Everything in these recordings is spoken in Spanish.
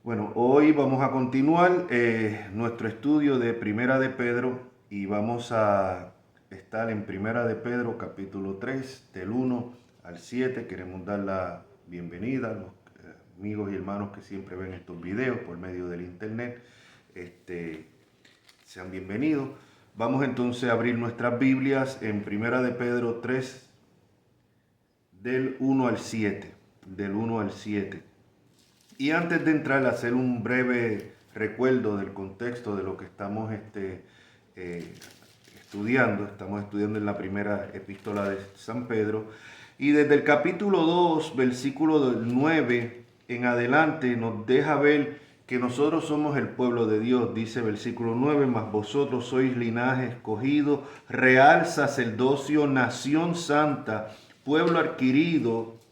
Bueno, hoy vamos a continuar nuestro estudio de Primera de Pedro y vamos a estar en Primera de Pedro capítulo 3 del 1 al 7. Queremos dar la bienvenida a los amigos y hermanos que siempre ven estos videos por medio del internet. Sean bienvenidos. Vamos entonces a abrir nuestras Biblias en Primera de Pedro 3 del 1 al 7. Del 1 al 7. Y antes de entrar a hacer un breve recuerdo del contexto de lo que estamos estamos estudiando en la primera epístola de San Pedro, y desde el capítulo 2, versículo 9 en adelante, nos deja ver que nosotros somos el pueblo de Dios. Dice versículo 9, mas vosotros sois linaje escogido, real sacerdocio, nación santa, pueblo adquirido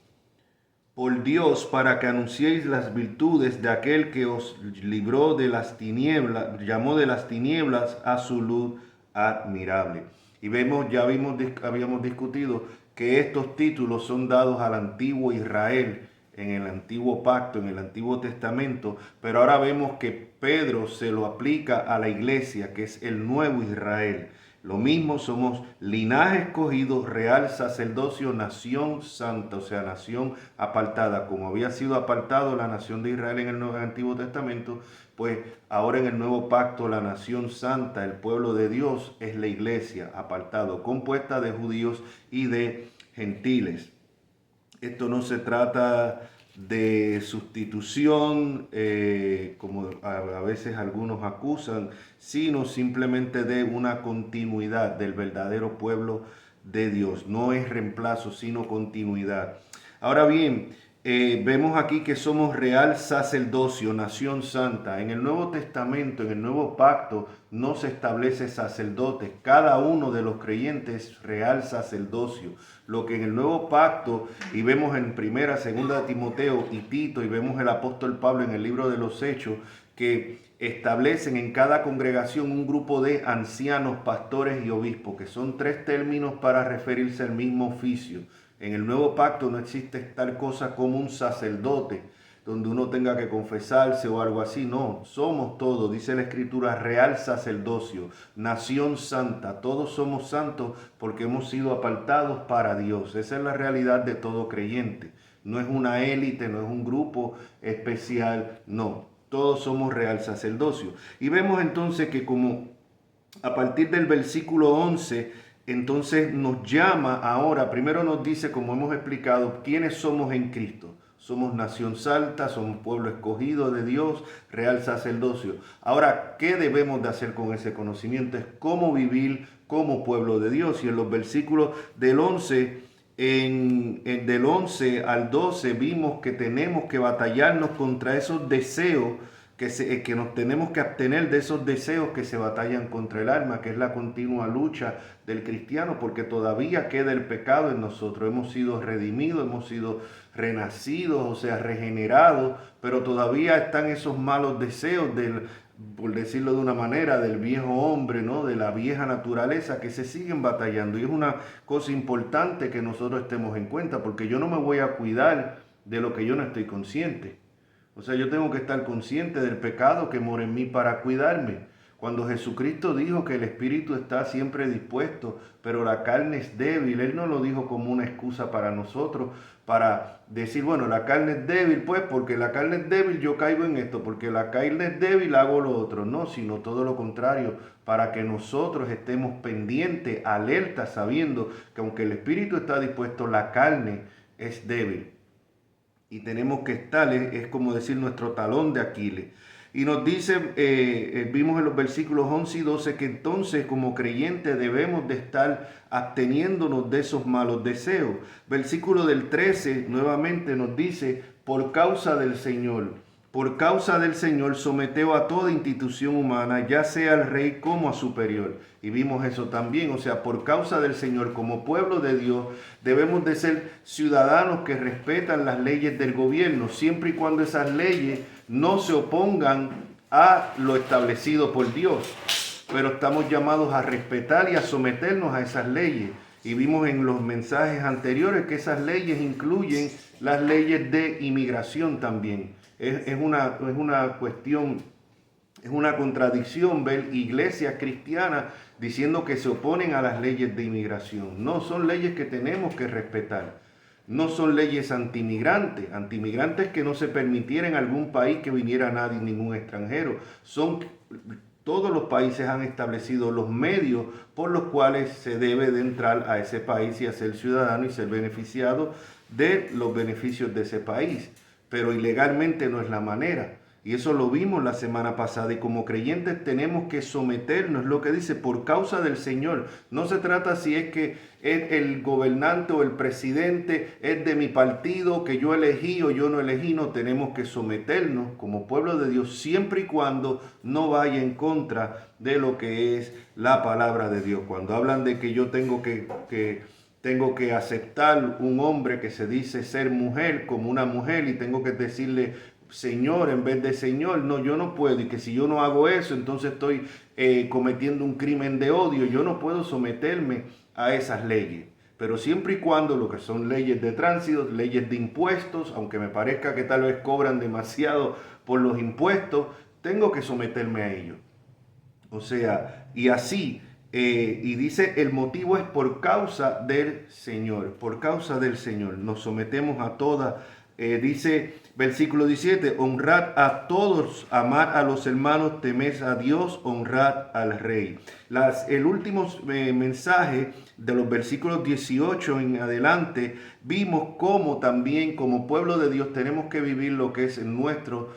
por Dios, para que anunciéis las virtudes de aquel que os libró de las tinieblas, llamó de las tinieblas a su luz admirable. Y habíamos discutido que estos títulos son dados al antiguo Israel en el antiguo pacto, en el Antiguo Testamento, pero ahora vemos que Pedro se lo aplica a la iglesia, que es el nuevo Israel. Lo mismo, somos linaje escogido, real sacerdocio, nación santa, o sea, nación apartada. Como había sido apartado la nación de Israel en el Antiguo Testamento, pues ahora en el nuevo pacto la nación santa, el pueblo de Dios, es la iglesia, apartado, compuesta de judíos y de gentiles. Esto no se trata de sustitución, como a veces algunos acusan, sino simplemente de una continuidad del verdadero pueblo de Dios. No es reemplazo, sino continuidad. Ahora bien, vemos aquí que somos real sacerdocio, nación santa. En el Nuevo Testamento, en el Nuevo Pacto, no se establece sacerdotes. Cada uno de los creyentes es real sacerdocio. Lo que en el Nuevo Pacto, y vemos en Primera, Segunda de Timoteo y Tito, y vemos el apóstol Pablo en el libro de los Hechos, que establecen en cada congregación un grupo de ancianos, pastores y obispos, que son tres términos para referirse al mismo oficio. En el nuevo pacto no existe tal cosa como un sacerdote, donde uno tenga que confesarse o algo así. No, somos todos, dice la Escritura, real sacerdocio, nación santa. Todos somos santos porque hemos sido apartados para Dios. Esa es la realidad de todo creyente. No es una élite, no es un grupo especial, no. Todos somos real sacerdocio. Y vemos entonces que como a partir del versículo 11, entonces nos llama ahora, primero nos dice, como hemos explicado, quiénes somos en Cristo. Somos nación santa, somos pueblo escogido de Dios, real sacerdocio. Ahora, ¿qué debemos de hacer con ese conocimiento? Es cómo vivir como pueblo de Dios. Y en los versículos del 11, del 11 al 12 vimos que tenemos que batallarnos contra esos deseos que nos tenemos que abstener de esos deseos que se batallan contra el alma, que es la continua lucha del cristiano, porque todavía queda el pecado en nosotros. Hemos sido redimidos, hemos sido renacidos, o sea, regenerados, pero todavía están esos malos deseos por decirlo de una manera, del viejo hombre, ¿no? De la vieja naturaleza, que se siguen batallando. Y es una cosa importante que nosotros estemos en cuenta, porque yo no me voy a cuidar de lo que yo no estoy consciente. O sea, yo tengo que estar consciente del pecado que mora en mí para cuidarme. Cuando Jesucristo dijo que el espíritu está siempre dispuesto, pero la carne es débil, Él no lo dijo como una excusa para nosotros, para decir, bueno, la carne es débil, pues porque la carne es débil yo caigo en esto, porque la carne es débil hago lo otro. No, sino todo lo contrario, para que nosotros estemos pendientes, alertas, sabiendo que aunque el espíritu está dispuesto, la carne es débil. Y tenemos que estar, es como decir, nuestro talón de Aquiles. Y nos dice, vimos en los versículos 11 y 12, que entonces como creyentes debemos de estar absteniéndonos de esos malos deseos. Versículo del 13 nuevamente nos dice, por causa del Señor. Por causa del Señor someteo a toda institución humana, ya sea al rey como a superior. Y vimos eso también, o sea, por causa del Señor, como pueblo de Dios, debemos de ser ciudadanos que respetan las leyes del gobierno, siempre y cuando esas leyes no se opongan a lo establecido por Dios. Pero estamos llamados a respetar y a someternos a esas leyes. Y vimos en los mensajes anteriores que esas leyes incluyen las leyes de inmigración también. Es una cuestión, es una contradicción ver iglesias cristianas diciendo que se oponen a las leyes de inmigración. No, son leyes que tenemos que respetar. No son leyes antimigrantes que no se permitiera en algún país que viniera nadie, ningún extranjero. Todos los países han establecido los medios por los cuales se debe de entrar a ese país y a ser ciudadano y ser beneficiado de los beneficios de ese país. Pero ilegalmente no es la manera. Y eso lo vimos la semana pasada y como creyentes tenemos que someternos, lo que dice, por causa del Señor. No se trata si es que es el gobernante o el presidente es de mi partido, que yo elegí o yo no elegí. No, tenemos que someternos como pueblo de Dios siempre y cuando no vaya en contra de lo que es la palabra de Dios. Cuando hablan de que yo tengo que aceptar un hombre que se dice ser mujer como una mujer y tengo que decirle Señor en vez de Señor, no, yo no puedo, y que si yo no hago eso, entonces estoy cometiendo un crimen de odio. Yo no puedo someterme a esas leyes, pero siempre y cuando lo que son leyes de tránsito, leyes de impuestos, aunque me parezca que tal vez cobran demasiado por los impuestos, tengo que someterme a ellos. O sea, y así, y dice, el motivo es por causa del Señor, por causa del Señor. Nos sometemos a toda, dice versículo 17, honrad a todos, amad a los hermanos, temed a Dios, honrad al Rey. El último mensaje de los versículos 18 en adelante, vimos cómo también como pueblo de Dios tenemos que vivir lo que es en nuestro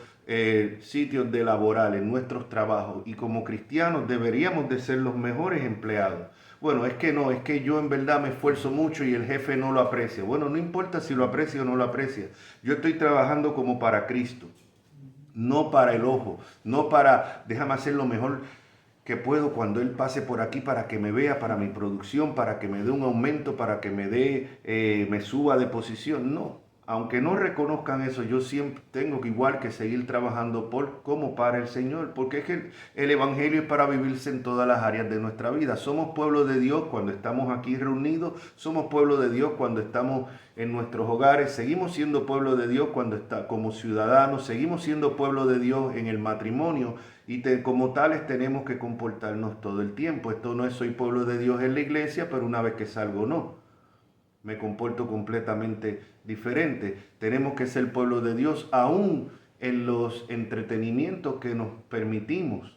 sitios de laboral, en nuestros trabajos, y como cristianos deberíamos de ser los mejores empleados. Bueno, es que no, es que yo en verdad me esfuerzo mucho y el jefe no lo aprecia. Bueno, no importa si lo aprecia o no lo aprecia. Yo estoy trabajando como para Cristo, no para el ojo, no para, déjame hacer lo mejor que puedo cuando Él pase por aquí para que me vea, para mi producción, para que me dé un aumento, para que me suba de posición. No. Aunque no reconozcan eso, yo siempre tengo que igual que seguir trabajando como para el Señor, porque es que el Evangelio es para vivirse en todas las áreas de nuestra vida. Somos pueblo de Dios cuando estamos aquí reunidos, somos pueblo de Dios cuando estamos en nuestros hogares, seguimos siendo pueblo de Dios cuando está como ciudadanos, seguimos siendo pueblo de Dios en el matrimonio y como tales tenemos que comportarnos todo el tiempo. Esto no es soy pueblo de Dios en la iglesia, pero una vez que salgo no. Me comporto completamente diferente. Tenemos que ser pueblo de Dios aún en los entretenimientos que nos permitimos.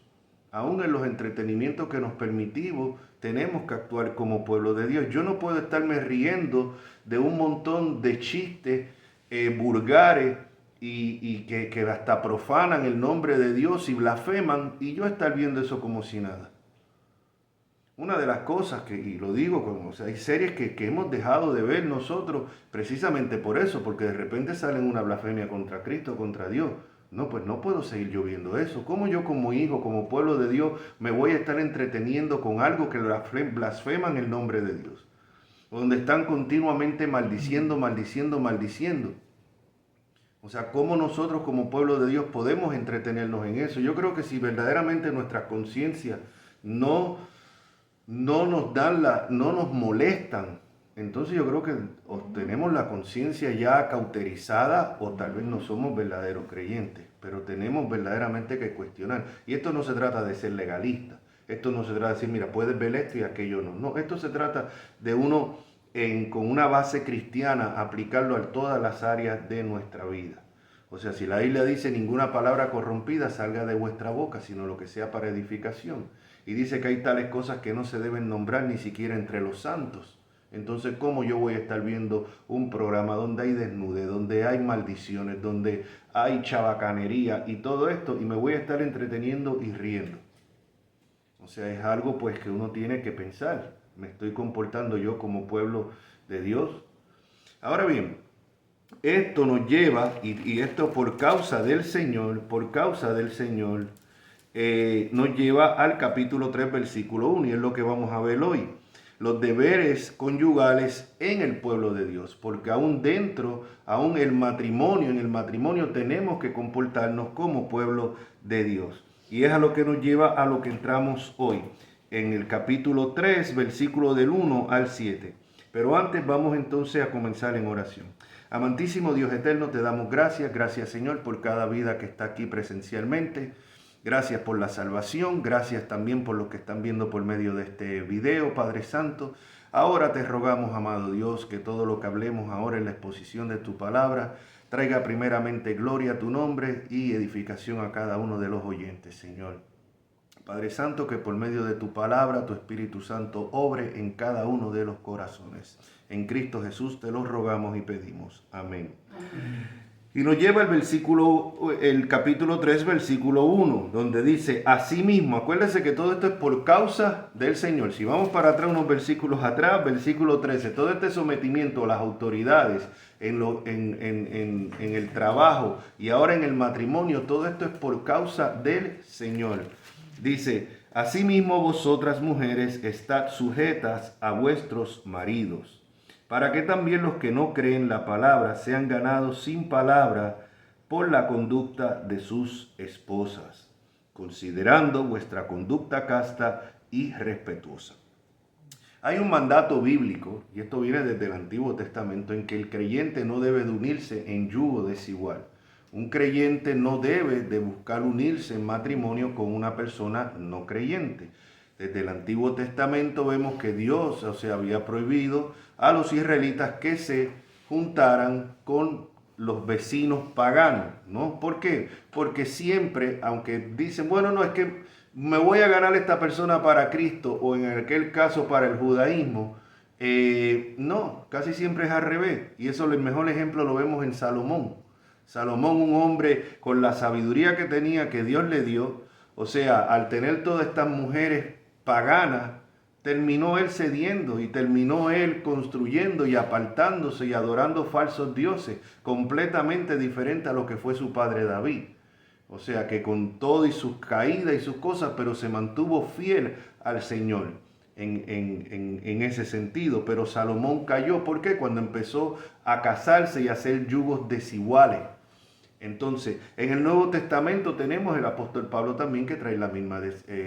Aún en los entretenimientos que nos permitimos, tenemos que actuar como pueblo de Dios. Yo no puedo estarme riendo de un montón de chistes vulgares y que hasta profanan el nombre de Dios y blasfeman, y yo estar viendo eso como si nada. Una de las cosas y lo digo, como, o sea, hay series que hemos dejado de ver nosotros precisamente por eso, porque de repente salen una blasfemia contra Cristo, contra Dios. No, pues no puedo seguir yo viendo eso. ¿Cómo yo como hijo, como pueblo de Dios, me voy a estar entreteniendo con algo que blasfeman el nombre de Dios? Donde están continuamente maldiciendo. O sea, ¿cómo nosotros como pueblo de Dios podemos entretenernos en eso? Yo creo que si verdaderamente nuestra conciencia no nos molestan, entonces yo creo que o tenemos la conciencia ya cauterizada o tal vez no somos verdaderos creyentes, pero tenemos verdaderamente que cuestionar. Y esto no se trata de ser legalista, esto no se trata de decir, mira, puedes ver esto y aquello no. No, esto se trata de uno con una base cristiana aplicarlo a todas las áreas de nuestra vida. O sea, si la Biblia dice ninguna palabra corrompida salga de vuestra boca, sino lo que sea para edificación. Y dice que hay tales cosas que no se deben nombrar ni siquiera entre los santos. Entonces, ¿cómo yo voy a estar viendo un programa donde hay desnudez, donde hay maldiciones, donde hay chabacanería y todo esto, y me voy a estar entreteniendo y riendo? O sea, es algo pues que uno tiene que pensar. ¿Me estoy comportando yo como pueblo de Dios? Ahora bien, esto nos lleva, y esto por causa del Señor, nos lleva al capítulo 3, versículo 1, y es lo que vamos a ver hoy. Los deberes conyugales en el pueblo de Dios, porque aún en el matrimonio tenemos que comportarnos como pueblo de Dios. Y es a lo que nos lleva a lo que entramos hoy, en el capítulo 3, versículo del 1 al 7. Pero antes vamos entonces a comenzar en oración. Amantísimo Dios eterno, te damos gracias. Gracias, Señor, por cada vida que está aquí presencialmente. Gracias por la salvación. Gracias también por los que están viendo por medio de este video, Padre Santo. Ahora te rogamos, amado Dios, que todo lo que hablemos ahora en la exposición de tu palabra traiga primeramente gloria a tu nombre y edificación a cada uno de los oyentes, Señor. Padre Santo, que por medio de tu palabra, tu Espíritu Santo obre en cada uno de los corazones. En Cristo Jesús te lo rogamos y pedimos. Amén. Amén. Y nos lleva el capítulo 3, versículo 1, donde dice, asimismo, acuérdense que todo esto es por causa del Señor. Si vamos para atrás, unos versículos atrás, versículo 13, todo este sometimiento a las autoridades en el trabajo y ahora en el matrimonio, todo esto es por causa del Señor. Dice, asimismo vosotras mujeres estad sujetas a vuestros maridos, para que también los que no creen la palabra sean ganados sin palabra por la conducta de sus esposas, considerando vuestra conducta casta y respetuosa. Hay un mandato bíblico, y esto viene desde el Antiguo Testamento, en que el creyente no debe de unirse en yugo desigual. Un creyente no debe de buscar unirse en matrimonio con una persona no creyente. Desde el Antiguo Testamento vemos que Dios, había prohibido a los israelitas que se juntaran con los vecinos paganos, ¿no? ¿Por qué? Porque siempre, aunque dicen, bueno, no, es que me voy a ganar esta persona para Cristo, o en aquel caso para el judaísmo, no, casi siempre es al revés. Y eso, el mejor ejemplo lo vemos en Salomón. Salomón, un hombre con la sabiduría que tenía, que Dios le dio, al tener todas estas mujeres paganas, terminó él cediendo y terminó él construyendo y apartándose y adorando falsos dioses, completamente diferente a lo que fue su padre David. O sea que con todo y sus caídas y sus cosas, pero se mantuvo fiel al Señor en ese sentido. Pero Salomón cayó, ¿por qué? Cuando empezó a casarse y a hacer yugos desiguales. Entonces, en el Nuevo Testamento tenemos el apóstol Pablo también que trae la misma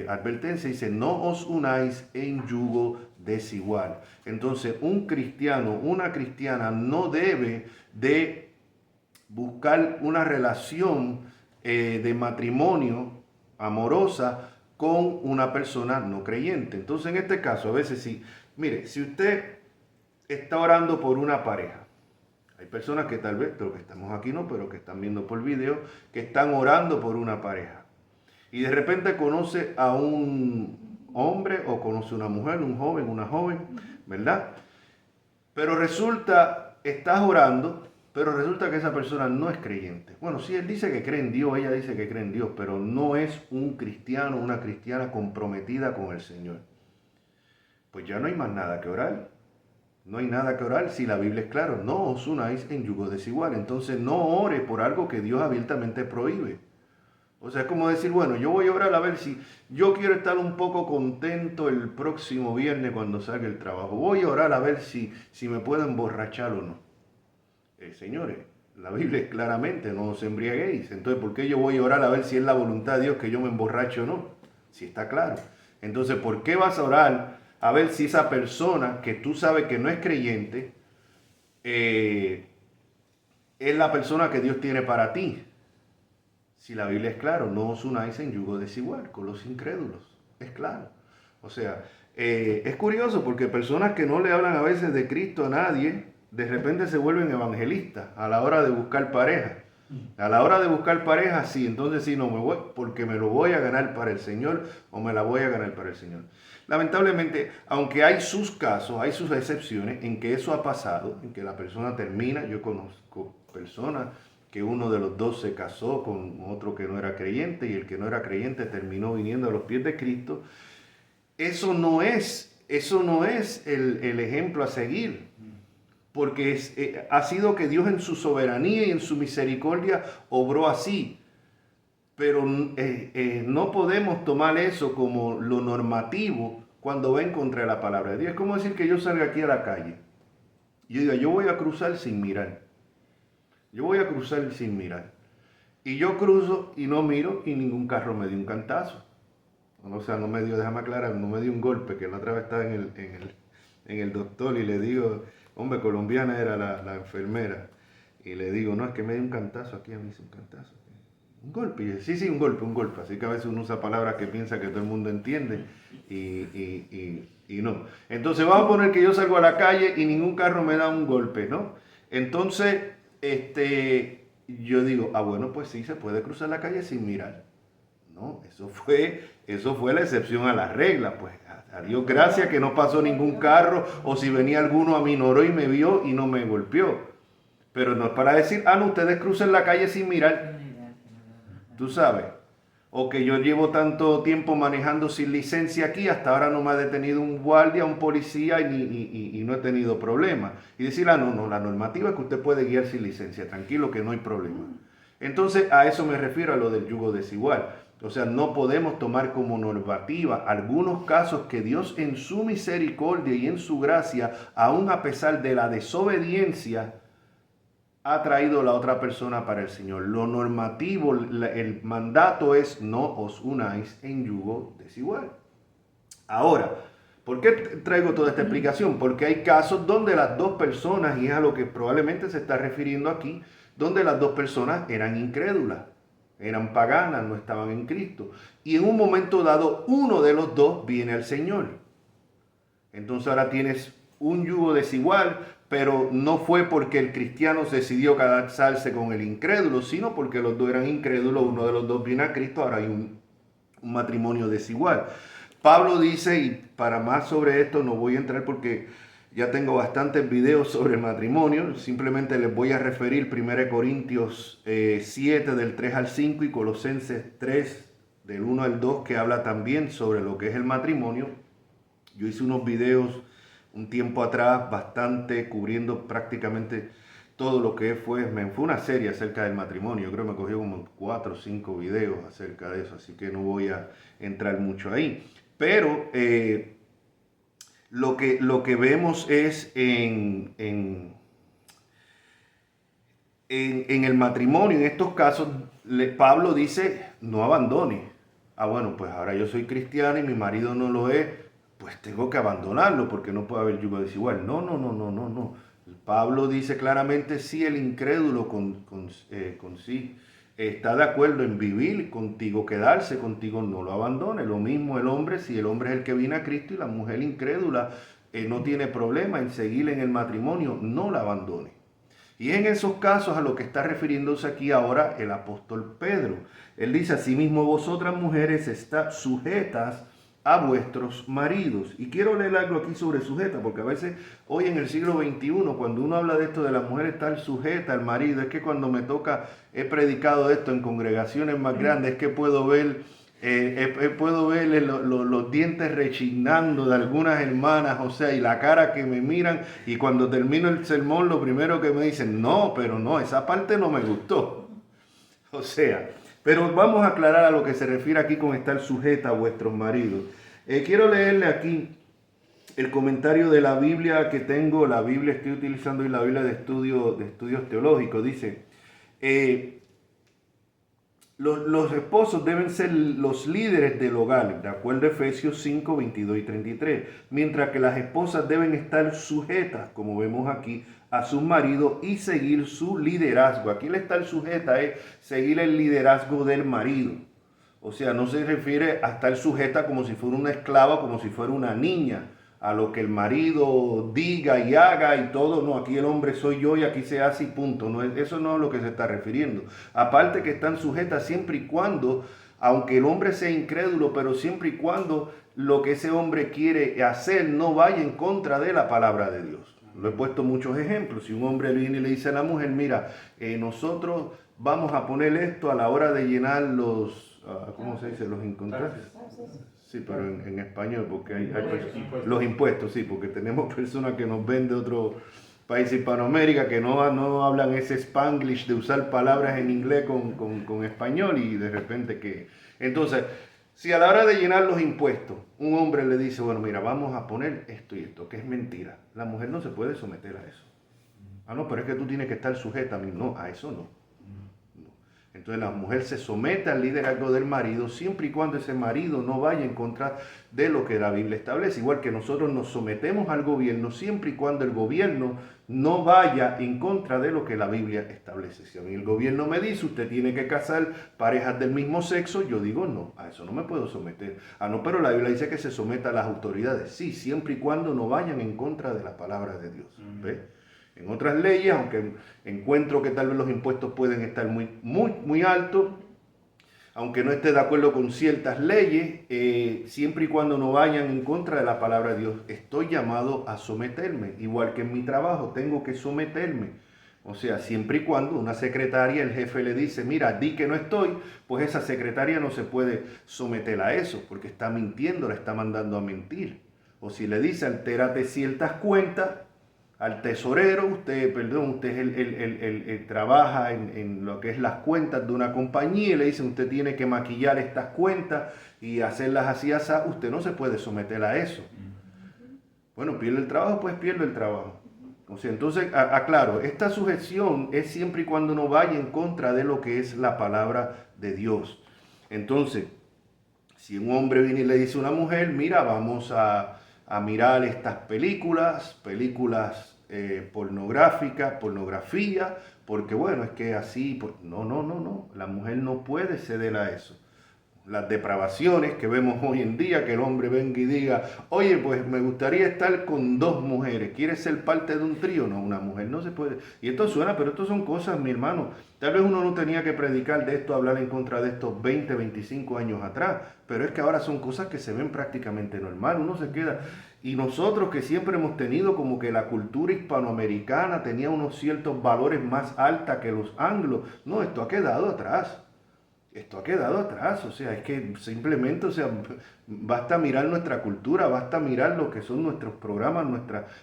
advertencia. Dice, no os unáis en yugo desigual. Entonces, un cristiano, una cristiana no debe de buscar una relación de matrimonio amorosa con una persona no creyente. Entonces, en este caso, a veces sí, mire, si usted está orando por una pareja, hay personas que tal vez, pero que estamos aquí no, pero que están viendo por video, que están orando por una pareja. Y de repente conoce a un hombre o conoce a una mujer, un joven, una joven, ¿verdad? Pero resulta, estás orando, pero resulta que esa persona no es creyente. Bueno, sí, él dice que cree en Dios, ella dice que cree en Dios, pero no es un cristiano, una cristiana comprometida con el Señor. Pues ya no hay más nada que orar. No hay nada que orar si la Biblia es clara. No os unáis en yugo desigual. Entonces no ore por algo que Dios abiertamente prohíbe. O sea, es como decir, bueno, yo voy a orar a ver si yo quiero estar un poco contento el próximo viernes cuando salga el trabajo. Voy a orar a ver si me puedo emborrachar o no. Señores, la Biblia es claramente, no os embriaguéis. Entonces, ¿por qué yo voy a orar a ver si es la voluntad de Dios que yo me emborrache o no? Si está claro. Entonces, ¿por qué vas a orar a ver si esa persona que tú sabes que no es creyente es la persona que Dios tiene para ti? Si la Biblia es claro, no os unáis en yugo desigual con los incrédulos. Es claro. O sea, es curioso porque personas que no le hablan a veces de Cristo a nadie, de repente se vuelven evangelistas a la hora de buscar pareja. A la hora de buscar pareja, sí, entonces sí, no me voy, porque me lo voy a ganar para el Señor o me la voy a ganar para el Señor. Lamentablemente, aunque hay sus casos, hay sus excepciones en que eso ha pasado, en que la persona termina, yo conozco personas que uno de los dos se casó con otro que no era creyente y el que no era creyente terminó viniendo a los pies de Cristo. Eso no es el ejemplo a seguir. Porque ha sido que Dios en su soberanía y en su misericordia obró así. Pero no podemos tomar eso como lo normativo cuando va en contra de la palabra de Dios. Es como decir que yo salga aquí a la calle y yo diga, yo voy a cruzar sin mirar. Yo voy a cruzar sin mirar. Y yo cruzo y no miro y ningún carro me dio un cantazo. O sea, no me dio, déjame aclarar, no me dio un golpe, que la otra vez estaba en el doctor y le digo, hombre, colombiana era la enfermera. y le digo, no, es que me dio un cantazo aquí, a mí hizo un cantazo. Un golpe, y yo, sí, un golpe. Así que a veces uno usa palabras que piensa que todo el mundo entiende y no. Entonces vamos a poner que yo salgo a la calle y ningún carro me da un golpe, ¿no? Entonces, yo digo, bueno, pues sí, se puede cruzar la calle sin mirar. No, eso fue la excepción a la regla, pues a Dios gracias que no pasó ningún carro, o si venía alguno aminoró y me vio y no me golpeó. Pero no es para decir, no, ustedes crucen la calle sin mirar, tú sabes. O que yo llevo tanto tiempo manejando sin licencia aquí, hasta ahora no me ha detenido un guardia, un policía y no he tenido problema. Y decir, no, la normativa es que usted puede guiar sin licencia, tranquilo que no hay problema. Entonces a eso me refiero a lo del yugo desigual. O sea, no podemos tomar como normativa algunos casos que Dios en su misericordia y en su gracia, aun a pesar de la desobediencia, ha traído la otra persona para el Señor. Lo normativo, el mandato es no os unáis en yugo desigual. Ahora, ¿por qué traigo toda esta explicación? Porque hay casos donde las dos personas, y es a lo que probablemente se está refiriendo aquí, donde las dos personas eran incrédulas, eran paganas, no estaban en Cristo. Y en un momento dado, uno de los dos viene al Señor. Entonces ahora tienes un yugo desigual, pero no fue porque el cristiano decidió casarse con el incrédulo, sino porque los dos eran incrédulos, uno de los dos viene a Cristo, ahora hay un matrimonio desigual. Pablo dice, y para más sobre esto no voy a entrar porque ya tengo bastantes videos sobre el matrimonio, simplemente les voy a referir 1 Corintios 7 del 3 al 5 y Colosenses 3 del 1 al 2 que habla también sobre lo que es el matrimonio. Yo hice unos videos un tiempo atrás bastante cubriendo prácticamente todo lo que fue una serie acerca del matrimonio. Yo creo que me cogió como 4 o 5 videos acerca de eso, así que no voy a entrar mucho ahí. Pero lo que vemos es en el matrimonio, en estos casos, Pablo dice, no abandone. Bueno, pues ahora yo soy cristiano y mi marido no lo es, pues tengo que abandonarlo porque no puede haber yugo desigual. No. Pablo dice claramente, si el incrédulo con sí está de acuerdo en vivir contigo, quedarse contigo, no lo abandone. Lo mismo el hombre, si el hombre es el que viene a Cristo y la mujer incrédula no tiene problema en seguir en el matrimonio, no la abandone. Y en esos casos a lo que está refiriéndose aquí ahora el apóstol Pedro. Él dice, asimismo vosotras mujeres está sujetas a vuestros maridos. Y quiero leer algo aquí sobre sujeta, porque a veces hoy en el siglo XXI, cuando uno habla de esto de la mujer estar sujeta al marido, es que cuando me toca, he predicado esto en congregaciones más grandes, es que puedo ver los dientes rechignando de algunas hermanas, o sea, y la cara que me miran, y cuando termino el sermón lo primero que me dicen, no, pero no, esa parte no me gustó. O sea, pero vamos a aclarar a lo que se refiere aquí con estar sujeta a vuestros maridos. Quiero leerle aquí el comentario de la Biblia que tengo, la Biblia estoy utilizando y la Biblia de estudios teológicos, dice, los esposos deben ser los líderes del hogar, de acuerdo a Efesios 5, 22 y 33, mientras que las esposas deben estar sujetas, como vemos aquí, a su marido y seguir su liderazgo. Aquí el estar sujeta es seguir el liderazgo del marido. O sea, no se refiere a estar sujeta como si fuera una esclava, como si fuera una niña, a lo que el marido diga y haga y todo. No, aquí el hombre soy yo y aquí se hace y punto. No, eso no es lo que se está refiriendo. Aparte que están sujetas siempre y cuando, aunque el hombre sea incrédulo, pero siempre y cuando lo que ese hombre quiere hacer no vaya en contra de la palabra de Dios. Lo he puesto muchos ejemplos. Si un hombre viene y le dice a la mujer, mira, nosotros vamos a poner esto a la hora de llenar los, ¿cómo se dice? Los incontrables. Sí, pero en español, porque hay los impuestos, sí, porque tenemos personas que nos ven de otro país de Hispanoamérica que no hablan ese spanglish de usar palabras en inglés con español y de repente que... Entonces, si a la hora de llenar los impuestos, un hombre le dice, bueno, mira, vamos a poner esto y esto, que es mentira, la mujer no se puede someter a eso. No, pero es que tú tienes que estar sujeta a mí. No, a eso no. Entonces la mujer se somete al liderazgo del marido siempre y cuando ese marido no vaya en contra de lo que la Biblia establece. Igual que nosotros nos sometemos al gobierno siempre y cuando el gobierno no vaya en contra de lo que la Biblia establece. Si a mí el gobierno me dice usted tiene que casar parejas del mismo sexo, yo digo no, a eso no me puedo someter. Ah, no, pero la Biblia dice que se someta a las autoridades. Sí, siempre y cuando no vayan en contra de la palabra de Dios. ¿Ves? En otras leyes, aunque encuentro que tal vez los impuestos pueden estar muy altos, aunque no esté de acuerdo con ciertas leyes, siempre y cuando no vayan en contra de la palabra de Dios, estoy llamado a someterme. Igual que en mi trabajo, tengo que someterme. O sea, siempre y cuando una secretaria, el jefe le dice, mira, di que no estoy, pues esa secretaria no se puede someter a eso, porque está mintiendo, la está mandando a mentir. O si le dice, altérate ciertas cuentas, al tesorero, usted es el trabaja en lo que es las cuentas de una compañía y le dicen usted tiene que maquillar estas cuentas y hacerlas así, así, usted no se puede someter a eso. Bueno, pierde el trabajo, pues pierde el trabajo. O sea, entonces, aclaro, esta sujeción es siempre y cuando no vaya en contra de lo que es la palabra de Dios. Entonces, si un hombre viene y le dice a una mujer, mira, vamos a mirar estas películas pornográficas, pornografía, porque bueno, es que así, pues, no, la mujer no puede ceder a eso. Las depravaciones que vemos hoy en día, que el hombre venga y diga, oye, pues me gustaría estar con dos mujeres, ¿quieres ser parte de un trío? No, una mujer no se puede. Y esto suena, pero esto son cosas, mi hermano, tal vez uno no tenía que predicar de esto, hablar en contra de estos 20, 25 años atrás, pero es que ahora son cosas que se ven prácticamente normal, uno se queda. Y nosotros que siempre hemos tenido como que la cultura hispanoamericana tenía unos ciertos valores más altos que los anglos, no, esto ha quedado atrás. Esto ha quedado atrás, o sea, es que simplemente, o sea, basta mirar nuestra cultura, basta mirar lo que son nuestros programas,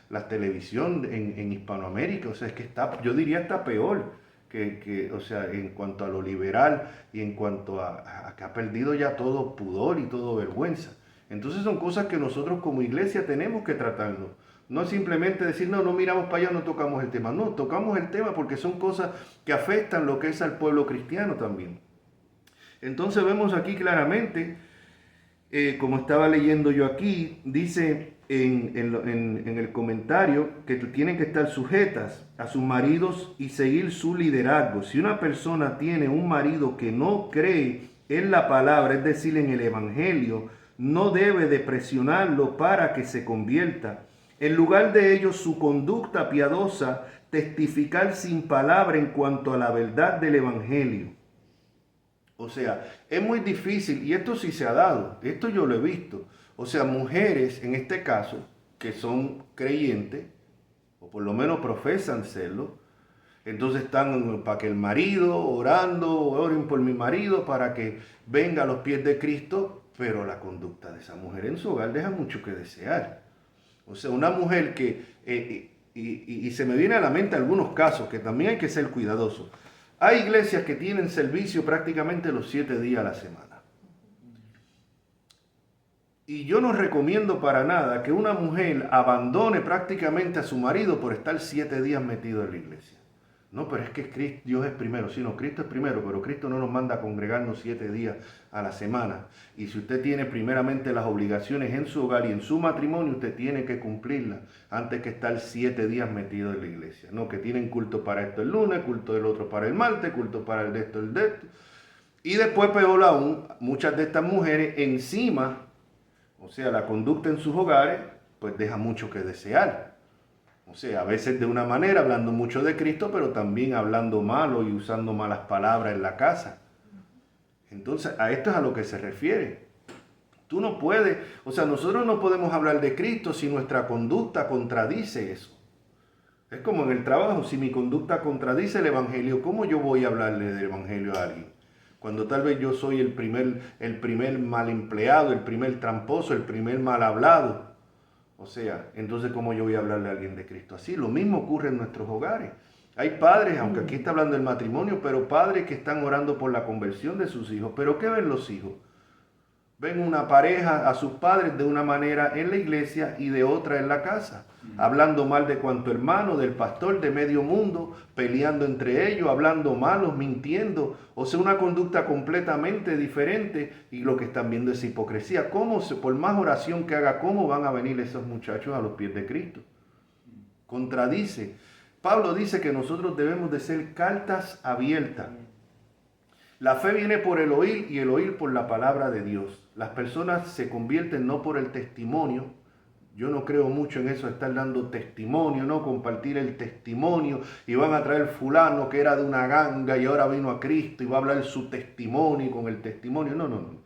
la televisión en Hispanoamérica, o sea, es que está, yo diría está peor o sea, en cuanto a lo liberal y en cuanto a que ha perdido ya todo pudor y todo vergüenza. Entonces son cosas que nosotros como iglesia tenemos que tratarnos. No es simplemente decir, no miramos para allá, no tocamos el tema. No, tocamos el tema porque son cosas que afectan lo que es al pueblo cristiano también. Entonces vemos aquí claramente, como estaba leyendo yo aquí, dice en el comentario que tienen que estar sujetas a sus maridos y seguir su liderazgo. Si una persona tiene un marido que no cree en la palabra, es decir, en el evangelio, no debe de presionarlo para que se convierta. En lugar de ello, su conducta piadosa, testificar sin palabra en cuanto a la verdad del evangelio. O sea, es muy difícil, y esto sí se ha dado, esto yo lo he visto. O sea, mujeres, en este caso, que son creyentes, o por lo menos profesan serlo, entonces están para que el marido, oren por mi marido, para que venga a los pies de Cristo, pero la conducta de esa mujer en su hogar deja mucho que desear. O sea, una mujer que, y se me viene a la mente algunos casos, que también hay que ser cuidadosos. Hay iglesias que tienen servicio prácticamente los 7 días a la semana. Y yo no recomiendo para nada que una mujer abandone prácticamente a su marido por estar 7 días metido en la iglesia. No, pero es que Cristo, Dios es primero. Sí, no, Cristo es primero, pero Cristo no nos manda a congregarnos 7 días a la semana. Y si usted tiene primeramente las obligaciones en su hogar y en su matrimonio, usted tiene que cumplirlas antes que estar 7 días metido en la iglesia. No, que tienen culto para esto el lunes, culto del otro para el martes, culto para el de esto. Y después, peor aún, muchas de estas mujeres encima, o sea, la conducta en sus hogares, pues deja mucho que desear. O sea, a veces de una manera, hablando mucho de Cristo, pero también hablando malo y usando malas palabras en la casa. Entonces, a esto es a lo que se refiere. Tú no puedes, o sea, nosotros no podemos hablar de Cristo si nuestra conducta contradice eso. Es como en el trabajo, si mi conducta contradice el Evangelio, ¿cómo yo voy a hablarle del Evangelio a alguien? Cuando tal vez yo soy el primer mal empleado, el primer tramposo, el primer mal hablado. O sea, entonces ¿cómo yo voy a hablarle a alguien de Cristo así? Lo mismo ocurre en nuestros hogares. Hay padres, aunque aquí está hablando del matrimonio, pero padres que están orando por la conversión de sus hijos. ¿Pero qué ven los hijos? Ven una pareja a sus padres de una manera en la iglesia y de otra en la casa, hablando mal de cuanto hermano, del pastor, de medio mundo, peleando entre ellos, hablando malos, mintiendo, o sea, una conducta completamente diferente, y lo que están viendo es hipocresía. Por más oración que haga, cómo van a venir esos muchachos a los pies de Cristo? Contradice. Pablo dice que nosotros debemos de ser cartas abiertas. La fe viene por el oír y el oír por la palabra de Dios. Las personas se convierten no por el testimonio. Yo no creo mucho en eso de estar dando testimonio, ¿no? Compartir el testimonio, y van a traer fulano que era de una ganga y ahora vino a Cristo y va a hablar su testimonio con el testimonio. No, no, no.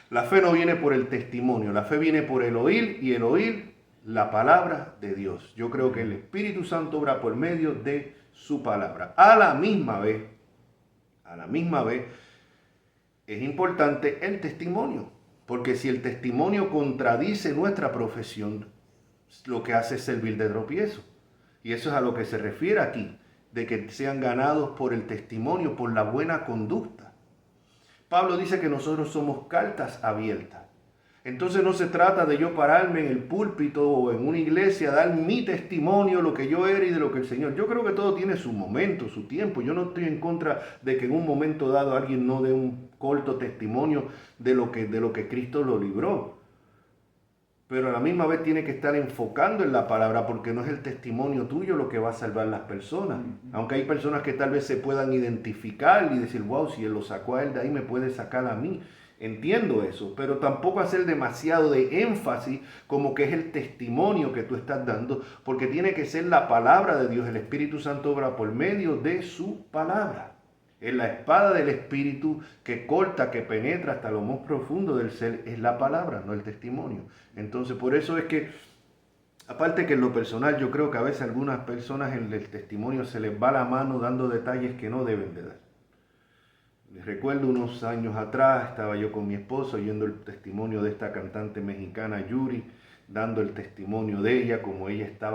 La fe no viene por el testimonio, la fe viene por el oír y el oír la palabra de Dios. Yo creo que el Espíritu Santo obra por medio de su palabra. A la misma vez, es importante el testimonio, porque si el testimonio contradice nuestra profesión, lo que hace es servir de tropiezo. Y eso es a lo que se refiere aquí, de que sean ganados por el testimonio, por la buena conducta. Pablo dice que nosotros somos cartas abiertas. Entonces no se trata de yo pararme en el púlpito o en una iglesia, dar mi testimonio, lo que yo era y de lo que el Señor. Yo creo que todo tiene su momento, su tiempo. Yo no estoy en contra de que en un momento dado alguien no dé un corto testimonio de lo que Cristo lo libró. Pero a la misma vez tiene que estar enfocando en la palabra, porque no es el testimonio tuyo lo que va a salvar a las personas. Aunque hay personas que tal vez se puedan identificar y decir, wow, si él lo sacó a él de ahí, me puede sacar a mí. Entiendo eso, pero tampoco hacer demasiado de énfasis como que es el testimonio que tú estás dando, porque tiene que ser la palabra de Dios. El Espíritu Santo obra por medio de su palabra. Es la espada del Espíritu que corta, que penetra hasta lo más profundo del ser. Es la palabra, no el testimonio. Entonces, por eso es que, aparte que en lo personal, yo creo que a veces a algunas personas en el testimonio se les va la mano dando detalles que no deben de dar. Les recuerdo unos años atrás, estaba yo con mi esposo oyendo el testimonio de esta cantante mexicana, Yuri, dando el testimonio de ella, como ella estaba